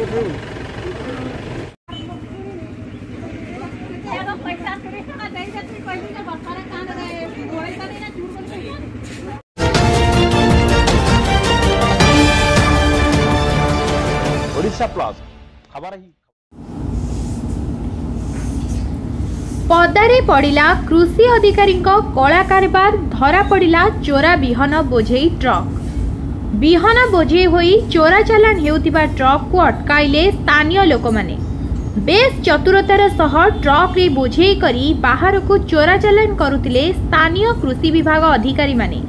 Odisha plus खबर ही पदारे पड़िला कृषि अधिकारी कला कारबार धरा पड़िला चोरा बिहन बोझे ट्रक बिहन बोझे होई चोरा चालान हेउथिबा ट्रक को अटकाइले स्थानीय लोक माने बेस चतुरतार सह ट्रक रे बोझे करी बाहर को चोरा चालान करुतिले स्थानीय कृषि विभाग अधिकारी माने।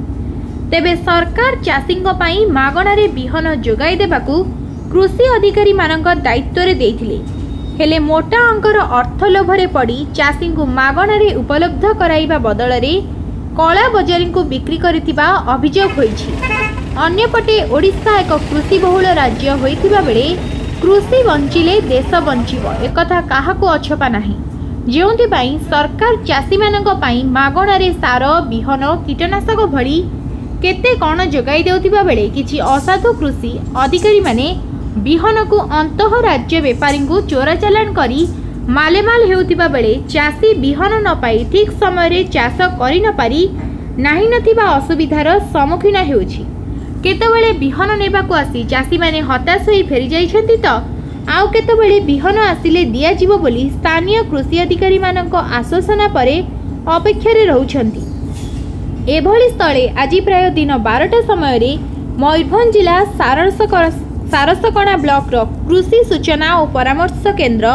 तेबे सरकार चाषी पई मागणारे बिहन जोगाई देबाकू कृषि अधिकारी मानक दायित्व रे देइथिले हेले मोटा अंकर अर्थ लोभरे पड़ी चाषी को मागणारे उपलब्ध कराइबा बदल रे कला बजारी को बिक्री करितिबा अभियोग होईछि। अन्यपटे ओडिशा एक कृषि बहुल राज्य होइतिबा बेले कृषि बंचिले देश बंचिबो एकथा काहाको अछपा नाही जेउंथि सरकार चाषी मानक पई मागणारे सार बिहन कीटनाशक भली केते कण जोगाई देउतिबा बेले किछि असाधु कृषि अधिकारी माने बिहन को अंतः राज्य बेपारी को चोरा चालान करी मालेमाल हेउतिबा बेले चाषी बिहन न पाई ठीक समय रे चाष करि न पारी नाही नथिबा असुविधार सम्मुखीन हेउछि। केतेबेले बिहन नेबाकू आसी चाषी माने हताश होई फेरी जाइछन्ति त आउ केतेबेले बिहन आसिले दिया जीवो बोली स्थानीय कृषि अधिकारी मानक आश्वासन परे अपेक्षा रे रहउछन्ति। एभली स्थले आज प्राय दिन 12टा समय रे मयूरभंज जिला सारसकणा ब्लॉक रो कृषि सूचना और परामर्श केंद्र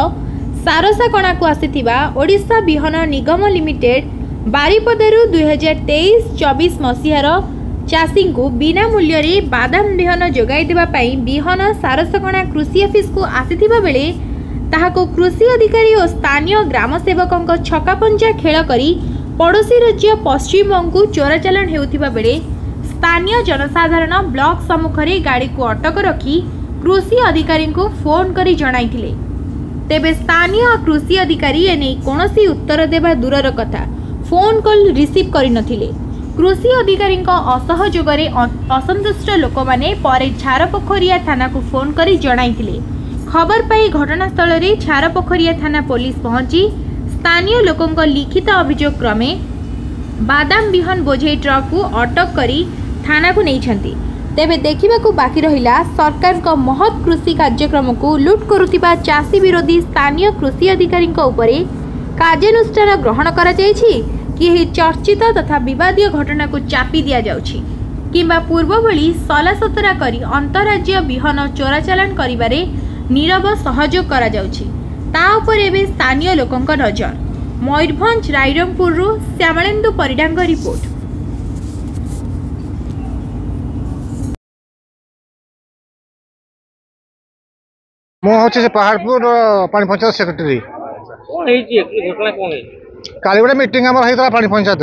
सारसाकणा को आसीथिबा ओडिशा बिहन निगम लिमिटेड बारिपदारु 2023-24 मसीहार चाषी को बिना मूल्य रे बादाम बिहन जोगाई देबा पई बिहन सारसकणा कृषि ऑफिस को आसीथिबा बेले ताहाको कृषि अधिकारी और स्थानीय ग्राम सेवकक छकापंजा खेल करी पड़ोसी राज्य पश्चिम बंग को चोरा चालान हेउथिबा बेले स्थानीय जनसाधारण ब्लॉक सम्मुखरे गाड़ी को अटक रखी कृषि अधिकारी को फोन करी जणाइथिले। तेबे स्थानीय कृषि अधिकारी एने कोनोसी उत्तर देबा दूरर कथा फोन कॉल रिसीव करि नथिले। कृषि अधिकारी असहयोग रे असंतुष्ट लोक माने परे झारपोखरिया थाना को फोन करी जणाइथिले। खबर पाई घटनास्थल रे झारपोखरिया थाना पुलिस पहुंची स्थानीय लोकंक लिखित अभियोग क्रमे बादाम बिहन बोझे ट्रक को अटक करी थाना को नहीं। तेबे देखा बाकी रहिला सरकार का महत् कृषि कार्यक्रम को लुट करुतिबा चाषी विरोधी स्थानीय कृषि अधिकारी उपरे कार्यानुष्ठान ग्रहण करा जायछि कि एही चर्चित तथा विवादीय घटना को चापी दिया जाउछि किंबा पूर्व भली सलासतरा करी अंतरराज्य बिहन चोरा चालान करिबारे नीरव सहयोग करा जाउछि ता उपर एबे स्थानीय लोकंक नजर। मयूरभंज रायरंगपुर श्यामलेन्दु परिडांग रिपोर्ट। मुझे पहाड़पुर पानी पंचायत सेक्रेटरी काली गोटे मीटिंग आम होता पानी पंचायत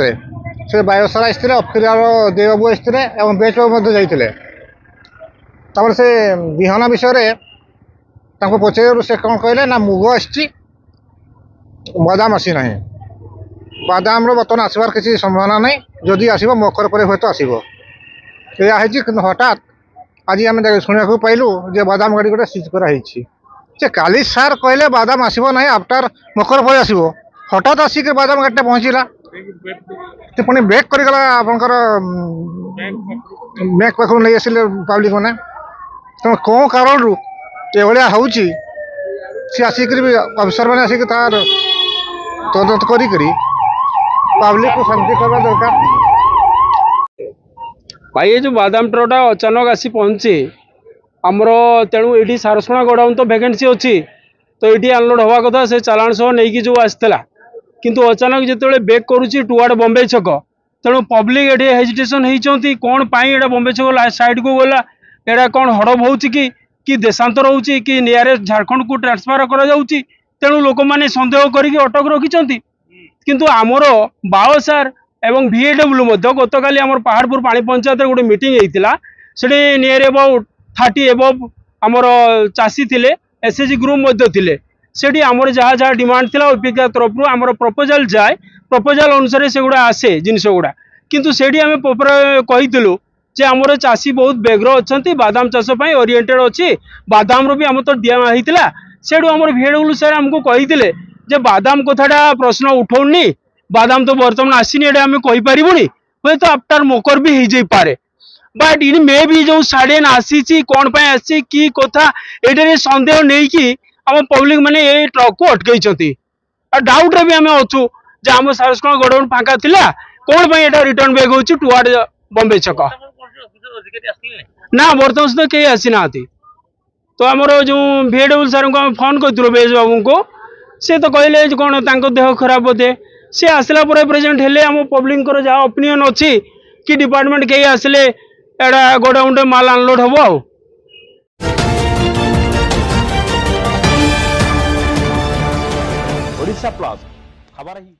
से बायोसार आसते अफिलियार देवबाबू आसते और बेच बाबू जाते से बिहन विषय पचार से कौन कहले ना मुग आसी बादाम आसी ना बादाम बर्तमान आसबार किसी संभावना नहीं जदि आसब मकर पर हूँ आसो या हठात आज आम शुणा पाइलु जे बादाम गाड़ी गोटे सीज कराई काली सार कहले बादाम आसब ना आफ्टर मकर पर आसो हठात आसिक बादाम गाड़ी पहुँचला पुणी ब्रेक करगला आपंकर बैंक पाखु नहीं आसिले पब्लिक मैंने तेना कौन कारण रू एभलिया हूँ सी आसिक अफिसर मैंने आसिक तार तदंत करी पब्लिक को शांति करवा दरकार। भाई ये जो बादाम ट्रकटा अचानक आसी पहुँचे आमर तेणु ये सारसोना गोडाउन तो भैकेन्सी अच्छी तो ये अनलोड हवा कथा से चालाण सह नहीं जो आसला किंतु अचानक जिते बेक करुच्ची टुआर्ड बम्बे छक तेणु पब्लिक ये हेजिटेसन होती कौन पाई बम्बे छक साइड को गला एटा कौन हड़प हो कि देशांतर हो कि नियरेस्ट झारखंड को ट्रांसफर कर तेणु लोक मैंने सन्देह करके अटक रखिंट किंतु आमर बाओसार एवं VAW गत काली आमर पहाड़पुर पानी पंचायत गोटे मीटिंग होता से नियर अबाउट 30 एबव आमर चाषी थिले SHG ग्रुप थिले सेठी आमर जहाँ जहाँ डिमांड थिला ओपीका तरफ आमर प्रपोजाल जाए प्रपोजाल अनुसार से गुड़ा आसे जिनस गुड़ा किंतु सेठी आम कहीलु जे आमर चाषी बहुत बेग्र अच्छा बादाम चाष ओरिएंटेड अच्छी बादाम रो भी आम तो दिया से आम भिडब्ल्यू सर आमको कही जे बादाम कथाटा प्रश्न उठाऊनी बादाम तो बर्तमान आसीनी एटा आम कहीपरूनी हे तो आफ्टर मकर भी हो जाए बट इन मे भी जो साडेन आसी कौन आसी की कथा ये सन्देह नहीं कि आम पब्लिक मैंने ये ट्रक को अटकई डाउट रे भी आम अच्छू जे आम सारस्वण गोडाउन फाँका थिला कौन पे एटा रिटर्न बैक होची टुवार्ड बॉम्बे छक ना बर्तमान सुधा कहीं आसी ना तो आमर जो भिडब्ल्यू सर को आम फोन करूँ बेस बाबू को सी तो कहले कौन तांको देह खराब बोधे सी आसला प्रेजेंट हेले आम पब्लिक जहाँ ओपिनियन अच्छी कि डिपार्टमेंट कहीं आसले एटा गोडाउन माल अनलोड हम आ ओडिशा प्लस खबर ही